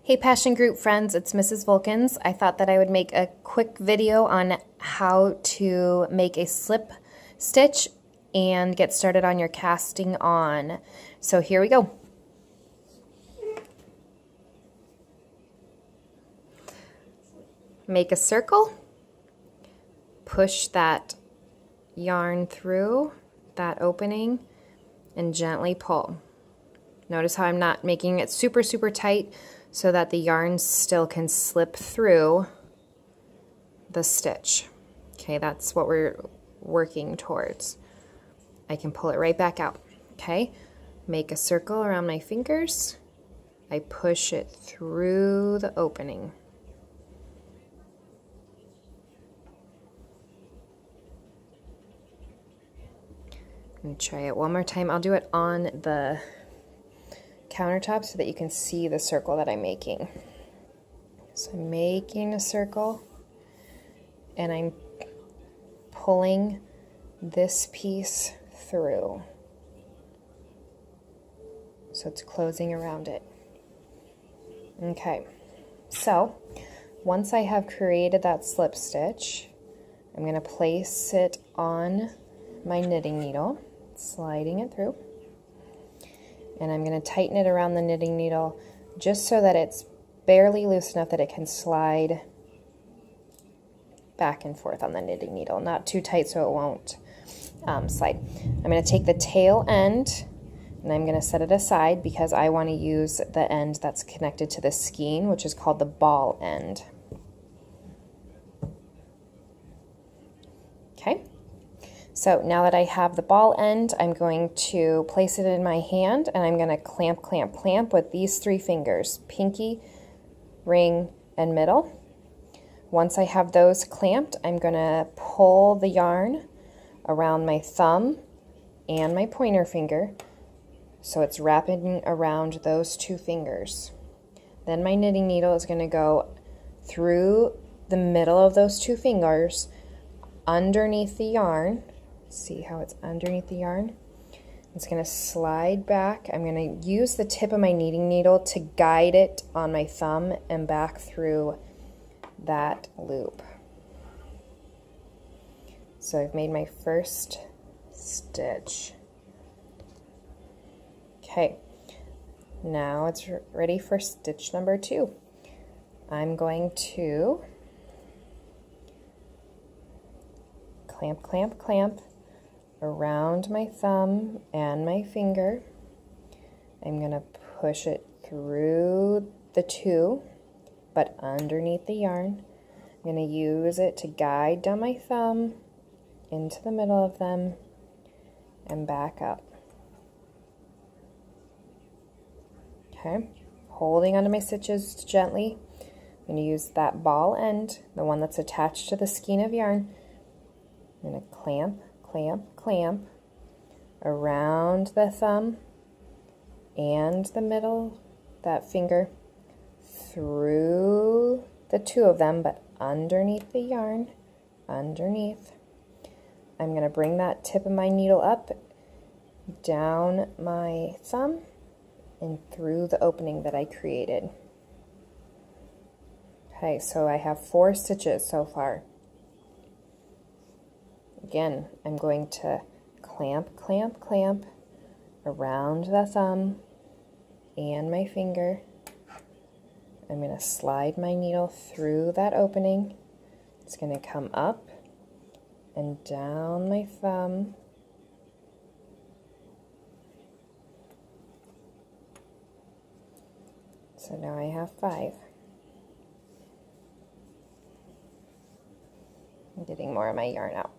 Hey Passion Group friends, it's Mrs. Vulcans. I thought that I would make a quick video on how to make a slip stitch and get started on your casting on. So here we go. Make a circle, push that yarn through that opening and gently pull. Notice how I'm not making it super tight so that the yarn still can slip through the stitch. Okay, that's what we're working towards. I can pull it right back out. Okay, make a circle around my fingers. I push it through the opening. Let me try it one more time. I'll do it on the countertop so that you can see the circle that I'm making. So I'm making a circle and I'm pulling this piece through. So it's closing around it. Okay, so once I have created that slip stitch, I'm going to place it on my knitting needle, sliding it through. And I'm going to tighten it around the knitting needle just so that it's barely loose enough that it can slide back and forth on the knitting needle. Not too tight so it won't slide. I'm going to take the tail end and I'm going to set it aside because I want to use the end that's connected to the skein, which is called the ball end. Okay. So now that I have the ball end, I'm going to place it in my hand and I'm going to clamp with these three fingers, pinky, ring, and middle. Once I have those clamped, I'm going to pull the yarn around my thumb and my pointer finger so it's wrapping around those two fingers. Then my knitting needle is going to go through the middle of those two fingers underneath the yarn. See how it's underneath the yarn? It's going to slide back. I'm going to use the tip of my knitting needle to guide it on my thumb and back through that loop. So I've made my first stitch. Okay, now it's ready for stitch number 2. I'm going to clamp around my thumb and my finger. I'm going to push it through the two, but underneath the yarn. I'm going to use it to guide down my thumb into the middle of them and back up. Okay, holding onto my stitches gently. I'm going to use that ball end, the one that's attached to the skein of yarn. I'm going to clamp around the thumb and the middle, that finger, through the two of them, but underneath the yarn, underneath. I'm going to bring that tip of my needle up, down my thumb, and through the opening that I created. Okay, so I have 4 stitches so far. Again, I'm going to clamp around the thumb and my finger. I'm going to slide my needle through that opening. It's going to come up and down my thumb. So now I have 5. I'm getting more of my yarn out.